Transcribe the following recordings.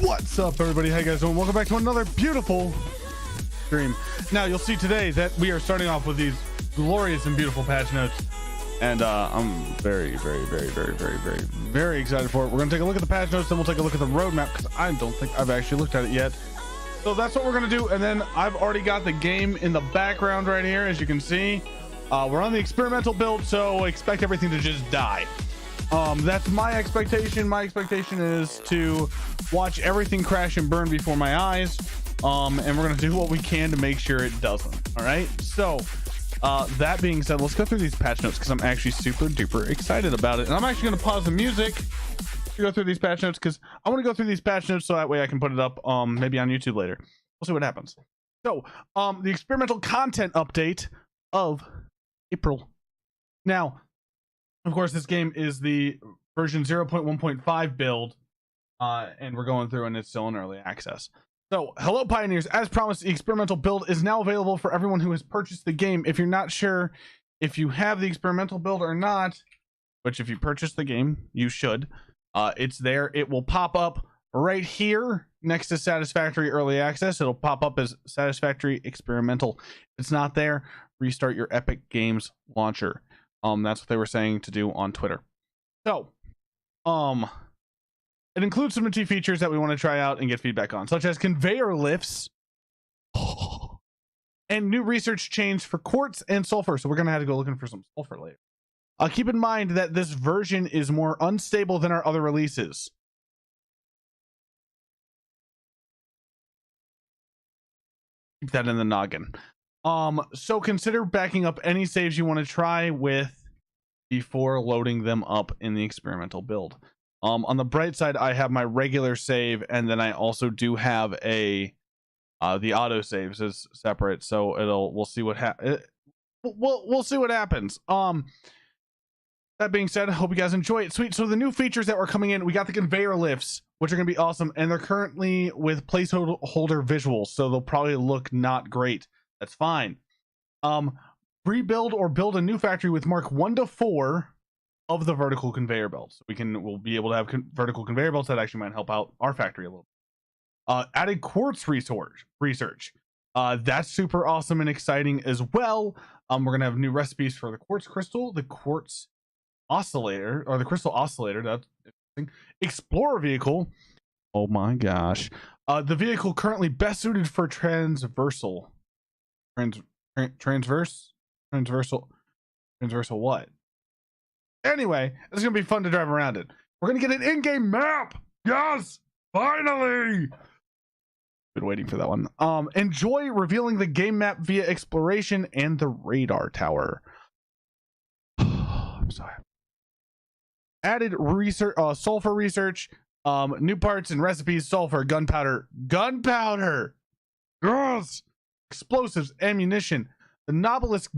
What's up, everybody? How you guys doing? Welcome back to another beautiful stream. Now, you'll see today that we are starting off with these glorious and beautiful patch notes, and I'm very excited for it. We're gonna take a look at the patch notes, then we'll take a look at the roadmap, because I don't think I've actually looked at it yet. So that's what we're gonna do, and then I've already got the game in the background right here, as you can see. We're on the experimental build, so expect everything to just die. That's my expectation. My expectation is to watch everything crash and burn before my eyes, and we're gonna do what we can to make sure it doesn't. All right, so that being said, let's go through these patch notes, because I'm actually super duper excited about it. And I'm actually going to pause the music to go through these patch notes, because I want to go through these patch notes so that way I can put it up maybe on YouTube later. We'll see what happens. So the experimental content update of April. Now, of course, this game is the version 0.1.5 build, and we're going through, and it's still in early access. So, hello Pioneers. As promised, the experimental build is now available for everyone who has purchased the game. If you're not sure if you have the experimental build or not, which if you purchase the game, you should, it's there. It will pop up right here next to Satisfactory Early Access. It'll pop up as Satisfactory Experimental. If it's not there, restart your Epic Games launcher. That's what they were saying to do on Twitter. So, it includes some new features that we want to try out and get feedback on, such as conveyor lifts and new research chains for quartz and sulfur. So we're going to have to go looking for some sulfur later. Keep in mind that this version is more unstable than our other releases. Keep that in the noggin. So consider backing up any saves you want to try with before loading them up in the experimental build. On the bright side, I have my regular save, and then I also do have a the auto saves is separate, so we'll see what we'll see what happens. That being said, I hope you guys enjoy it. Sweet. So the new features that were coming in, we got the conveyor lifts, which are going to be awesome, and they're currently with placeholder visuals, so they'll probably look not great. That's fine. Rebuild or build a new factory with Mark 1 to 4 of the vertical conveyor belts. We'll be able to have vertical conveyor belts that actually might help out our factory a little. Added quartz research. That's super awesome and exciting as well. We're gonna have new recipes for the quartz crystal, the quartz oscillator, or the crystal oscillator. That's interesting. Explorer vehicle. Oh my gosh. The vehicle currently best suited for transversal what? Anyway, it's gonna be fun to drive around it. We're gonna get an in-game map. Yes, finally. Been waiting for that one. Enjoy revealing the game map via exploration and the radar tower. I'm sorry. Added research, sulfur research, new parts and recipes, sulfur, gunpowder, yes, explosives, ammunition. The Nobelisk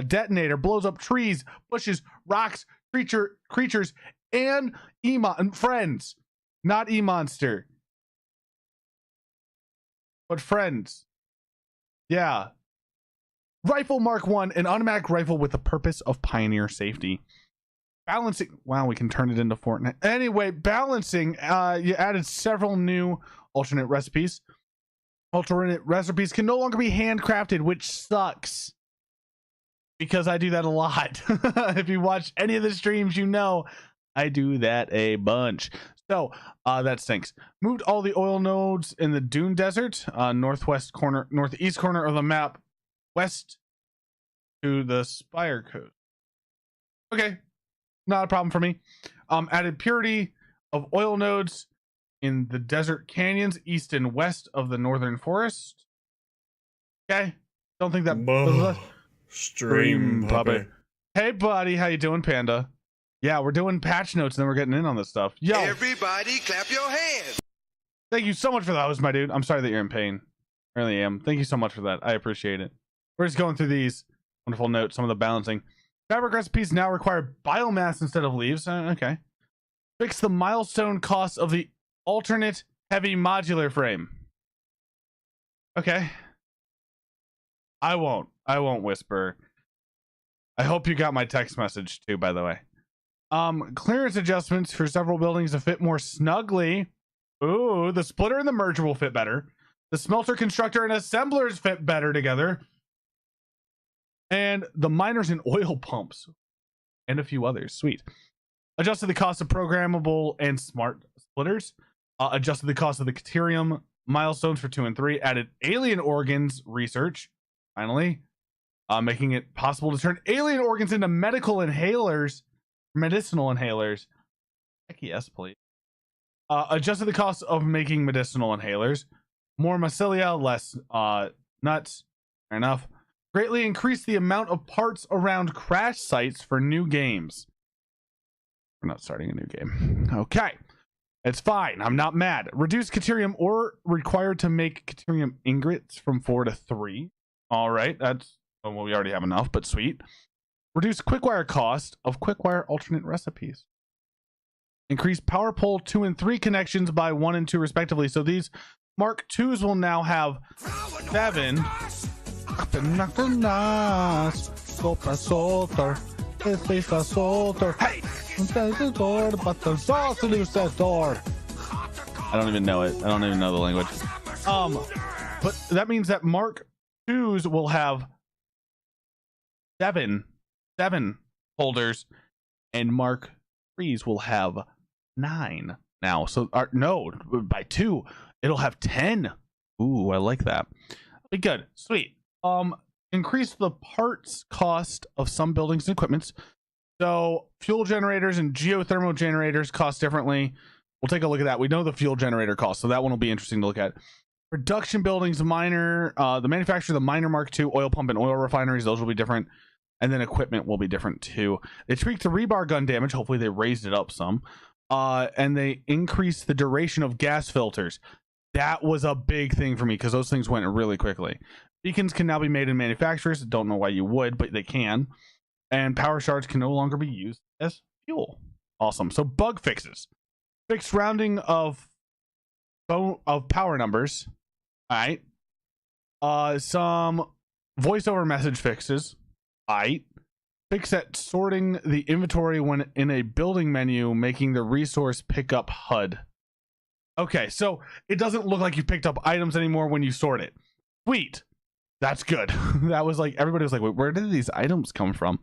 detonator blows up trees, bushes, rocks, creatures, and friends. Not E-Monster, but friends. Yeah. Rifle Mark 1, an automatic rifle with the purpose of pioneer safety. Balancing. Wow, we can turn it into Fortnite. Anyway, balancing. You added several new alternate recipes. Alternate recipes can no longer be handcrafted, which sucks, because I do that a lot. If you watch any of the streams, you know I do that a bunch. So that stinks. Moved all the oil nodes in the Dune Desert, northeast corner of the map, west to the Spire Coast. Okay, not a problem for me. Added purity of oil nodes in the desert canyons east and west of the northern forest. Okay, don't think that stream puppy. Hey buddy, how you doing, Panda? Yeah, we're doing patch notes and then we're getting in on this stuff. Yo, everybody clap your hands. Thank you so much for the host, my dude. I'm sorry that you're in pain. I really am. Thank you so much for that. I appreciate it. We're just going through these wonderful notes, some of the balancing. Fabric recipes now require biomass instead of leaves. Okay. Fix the milestone cost of the alternate heavy modular frame. Okay. I won't whisper. I hope you got my text message too, by the way. Clearance adjustments for several buildings to fit more snugly. Ooh, the splitter and the merger will fit better. The smelter constructor and assemblers fit better together. And the miners and oil pumps. And a few others. Sweet. Adjusted the cost of programmable and smart splitters. Adjusted the cost of the Caterium milestones for 2 and 3. Added alien organs research. Finally. Making it possible to turn alien organs into medicinal inhalers. Heck yes, please. Adjusted the cost of making medicinal inhalers. More mycelia, less nuts. Fair enough. Greatly increased the amount of parts around crash sites for new games. We're not starting a new game. Okay. It's fine. I'm not mad. Reduced Caterium ore required to make Caterium ingots from 4 to 3. All right. That's, well, we already have enough, but sweet. Reduce quickwire cost of quickwire alternate recipes. Increase power pole 2 and 3 connections by 1 and 2 respectively. So these Mark IIs will now have 7. Hey! I don't even know it. I don't even know the language. But that means that Mark IIs will have 7 holders, and Mark IIIs will have 9 now. So no, by 2 it'll have 10. Ooh, I like that. Be good. Sweet. Increase the parts cost of some buildings and equipments. So fuel generators and geothermal generators cost differently. We'll take a look at that. We know the fuel generator cost, so that one will be interesting to look at. Production buildings, miner, the manufacturer of the miner Mark II, oil pump and oil refineries, those will be different. And then equipment will be different too. They tweaked the rebar gun damage. Hopefully they raised it up some. And they increased the duration of gas filters. That was a big thing for me because those things went really quickly. Beacons can now be made in manufacturers. Don't know why you would, but they can. And power shards can no longer be used as fuel. Awesome. So bug fixes. Fixed rounding of power numbers. All right. Some voiceover message fixes. All right. Fix that sorting the inventory when in a building menu, making the resource pickup HUD. Okay, so it doesn't look like you picked up items anymore when you sort it. Sweet. That's good. That was like, everybody was like, wait, where did these items come from?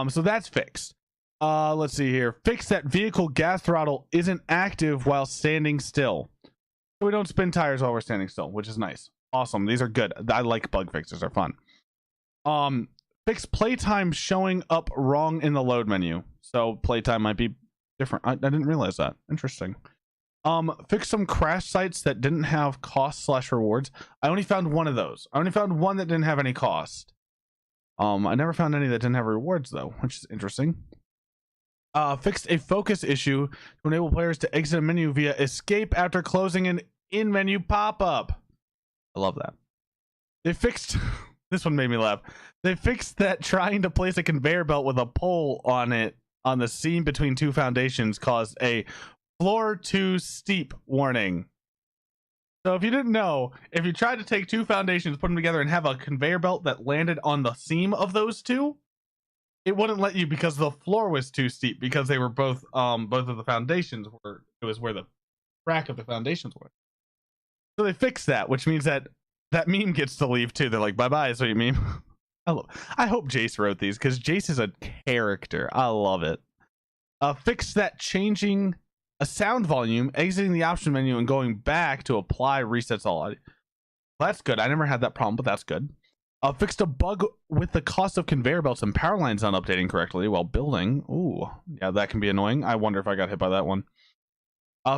So that's fixed. Let's see here. Fix that vehicle gas throttle isn't active while standing still. So we don't spin tires while we're standing still, which is nice. Awesome. These are good. I like bug fixes. They're fun. Fix playtime showing up wrong in the load menu. So playtime might be different. I didn't realize that. Interesting. Fix some crash sites that didn't have cost/rewards. I only found one of those. I only found one that didn't have any cost. I never found any that didn't have rewards though, which is interesting. Fixed a focus issue to enable players to exit a menu via escape after closing an in-menu pop-up. I love that. They fixed this one made me laugh. They fixed that trying to place a conveyor belt with a pole on it on the seam between 2 foundations caused a floor too steep warning. So if you didn't know, if you tried to take 2 foundations, put them together, and have a conveyor belt that landed on the seam of those 2, it wouldn't let you because the floor was too steep, because they were both of the foundations were, it was where the crack of the foundations were. So they fixed that, which means that that meme gets to leave too. They're like, bye-bye, sweet meme. I hope Jace wrote these because Jace is a character. I love it. Fix that changing a sound volume, exiting the option menu and going back to apply resets all. That's good. I never had that problem, but that's good. Fixed a bug with the cost of conveyor belts and power lines not updating correctly while building. Ooh, yeah, that can be annoying. I wonder if I got hit by that one.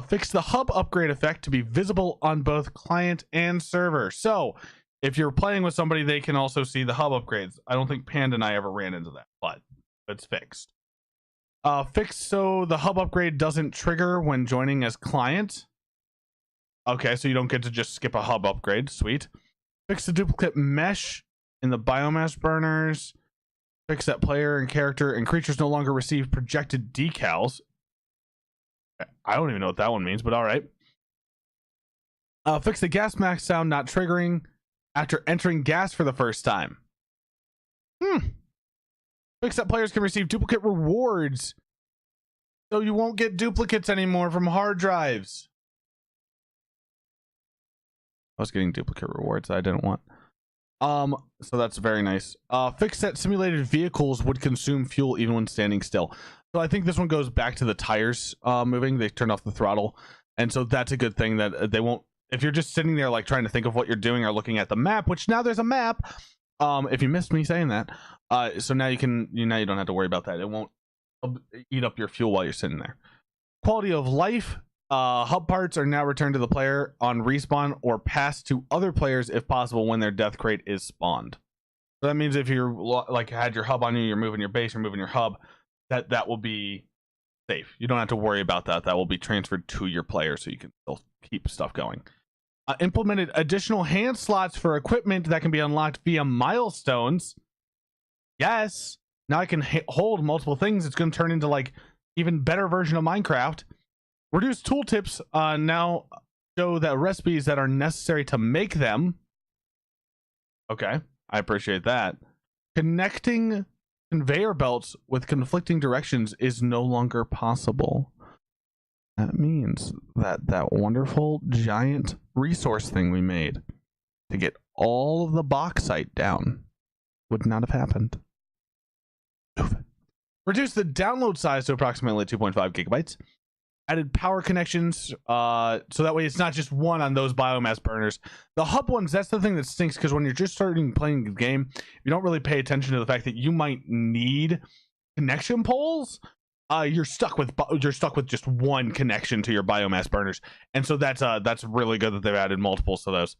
Fix the hub upgrade effect to be visible on both client and server. So if you're playing with somebody, they can also see the hub upgrades. I don't think Panda and I ever ran into that, but it's fixed. Fixed so the hub upgrade doesn't trigger when joining as client. Okay, so you don't get to just skip a hub upgrade. Sweet. Fix the duplicate mesh in the biomass burners. Fix that player and character and creatures no longer receive projected decals. I don't even know what that one means, but all right. Fix the gas mask sound not triggering after entering gas for the first time. Fix that players can receive duplicate rewards So you won't get duplicates anymore from hard drives. I was getting duplicate rewards I didn't want. So that's very nice. Fixed that simulated vehicles would consume fuel even when standing still. So I think this one goes back to the tires moving. They turned off the throttle, and so that's a good thing that they won't. If you're just sitting there like trying to think of what you're doing or looking at the map, which now there's a map. If you missed me saying that, so now you don't have to worry about that. It won't eat up your fuel while you're sitting there. Quality of life. Hub parts are now returned to the player on respawn or passed to other players if possible when their death crate is spawned. So that means if you're like had your hub on you, you're moving your base, you're moving your hub, that will be safe. You don't have to worry about that. That will be transferred to your player so you can still keep stuff going. Implemented additional hand slots for equipment that can be unlocked via milestones. Yes. Now I can hold multiple things. It's going to turn into like even better version of Minecraft. Reduced tooltips now show that recipes that are necessary to make them. Okay, I appreciate that. Connecting conveyor belts with conflicting directions is no longer possible. That means that that wonderful giant resource thing we made to get all of the bauxite down would not have happened. Reduce the download size to approximately 2.5 gigabytes. Added power connections, so that way it's not just one on those biomass burners. The hub ones, that's the thing that stinks, because when you're just starting playing the game, you don't really pay attention to the fact that you might need connection poles. You're stuck with just one connection to your biomass burners, and so that's really good that they've added multiples to those.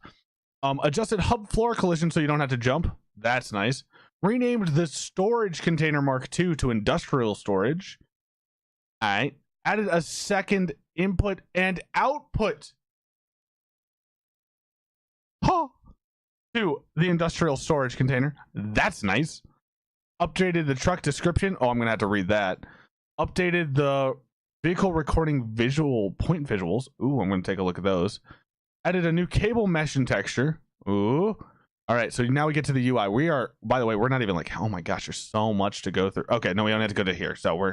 Adjusted hub floor collision so you don't have to jump. That's nice. Renamed the storage container Mark II to industrial storage. All right. Added a second input and output to the industrial storage container. That's nice. Updated the truck description. Oh, I'm going to have to read that. Updated the vehicle recording visual point visuals. Ooh, I'm going to take a look at those. Added a new cable mesh and texture. Ooh. All right, so now we get to the UI. We are, by the way, we're not even like, oh my gosh, there's so much to go through. Okay, no, we don't have to go to here. So we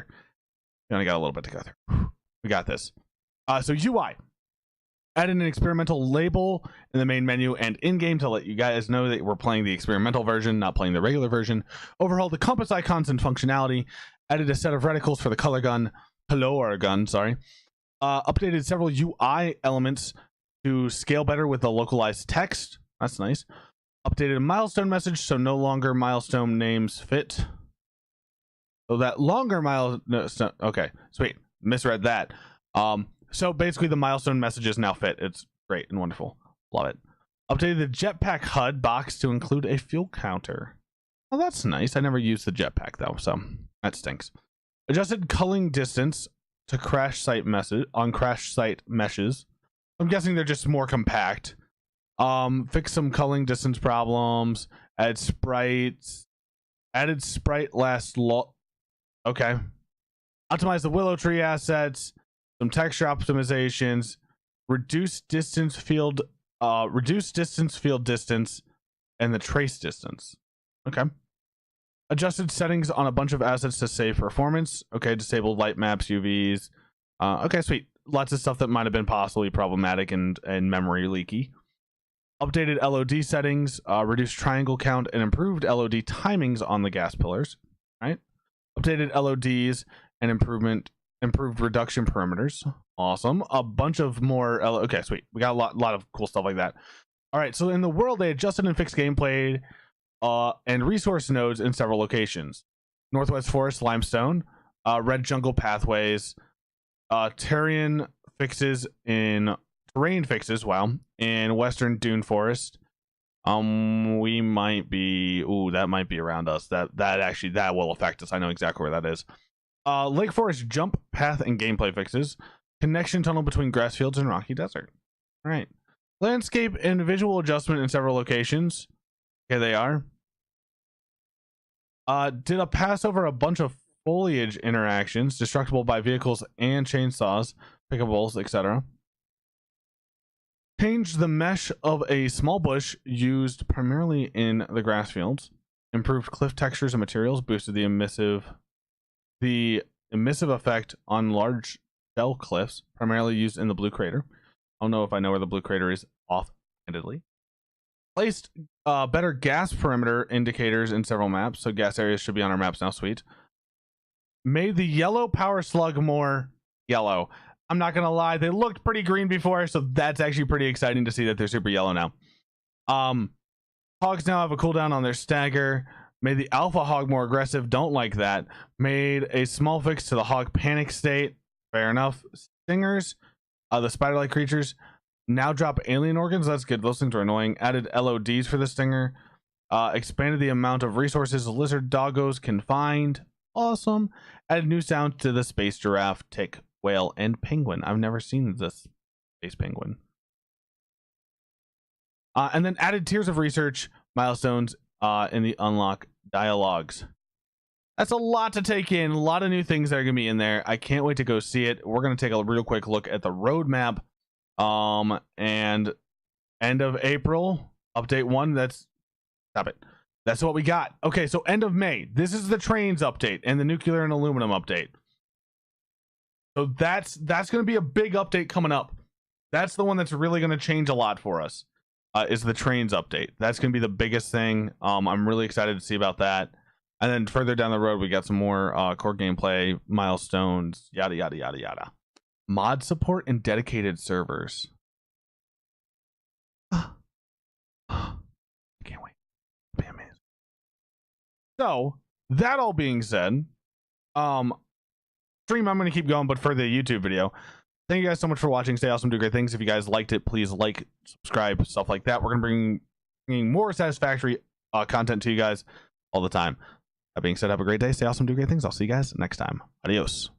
only got a little bit to go through. We got this. So UI. Added an experimental label in the main menu and in-game to let you guys know that we're playing the experimental version, not playing the regular version. Overhauled the compass icons and functionality. Added a set of reticles for the color gun. Updated several UI elements to scale better with the localized text. That's nice. Updated a milestone message, so no longer milestone names fit. So that longer milestone. Okay, sweet. Misread that. So basically the milestone messages now fit. It's great and wonderful. Love it. Updated the jetpack HUD box to include a fuel counter. Oh, that's nice. I never used the jetpack though, so that stinks. Adjusted culling distance to crash site message on crash site meshes. I'm guessing they're just more compact. Fix some culling distance problems. Added sprite last okay. Optimize the willow tree assets, some texture optimizations, reduce distance field distance, and the trace distance. Okay. Adjusted settings on a bunch of assets to save performance. Okay, disabled light maps, UVs. Okay, sweet. Lots of stuff that might have been possibly problematic and memory leaky. Updated LOD settings, reduced triangle count, and improved LOD timings on the gas pillars. Right. Updated LODs and improved reduction parameters. Awesome. A bunch of more okay, sweet. We got a lot of cool stuff like that. All right, so in the world they adjusted and fixed gameplay and resource nodes in several locations. Northwest Forest limestone, red jungle pathways, terrain fixes in Western Dune Forest. We might be that might be around us. That will affect us. I know exactly where that is. Lake Forest jump path and gameplay fixes. Connection tunnel between grass fields and rocky desert. All right. Landscape and visual adjustment in several locations. Here they are. Did a pass over a bunch of foliage interactions, destructible by vehicles and chainsaws, pickables, etc. Changed the mesh of a small bush used primarily in the grass fields. Improved cliff textures and materials. Boosted the emissive effect on large shell cliffs, primarily used in the blue crater. I don't know if I know where the blue crater is offhandedly. Placed better gas perimeter indicators in several maps, so gas areas should be on our maps now. Sweet. Made the yellow power slug more yellow. I'm not gonna lie, they looked pretty green before, so that's actually pretty exciting to see that they're super yellow now. Hogs now have a cooldown on their stagger. Made the alpha hog more aggressive. Don't like that. Made a small fix to the hog panic state. Fair enough. Stingers, the spider-like creatures, now drop alien organs. That's good. Those things are annoying. Added LODs for the stinger. Expanded the amount of resources lizard doggos can find. Awesome. Added new sounds to the space giraffe, tick, whale, and penguin. I've never seen this space penguin. And then added tiers of research milestones in the unlock dialogues. That's a lot to take in. A lot of new things that are going to be in there. I can't wait to go see it. We're going to take a real quick look at the roadmap. And end of April, update 1. Stop it. That's what we got. Okay, so end of May. This is the trains update and the nuclear and aluminum update. So that's going to be a big update coming up. That's the one that's really going to change a lot for us. Is the trains update. That's going to be the biggest thing. I'm really excited to see about that. And then further down the road, we got some more core gameplay, milestones, yada, yada, yada, yada. Mod support and dedicated servers. I can't wait. It'll be amazing. So, that all being said, stream I'm going to keep going, but for the YouTube video, thank you guys so much for watching. Stay awesome, do great things. If you guys liked it, please like, subscribe, stuff like that. We're going to bring more Satisfactory content to you guys all the time. That being said, have a great day. Stay awesome, do great things. I'll see you guys next time. Adios.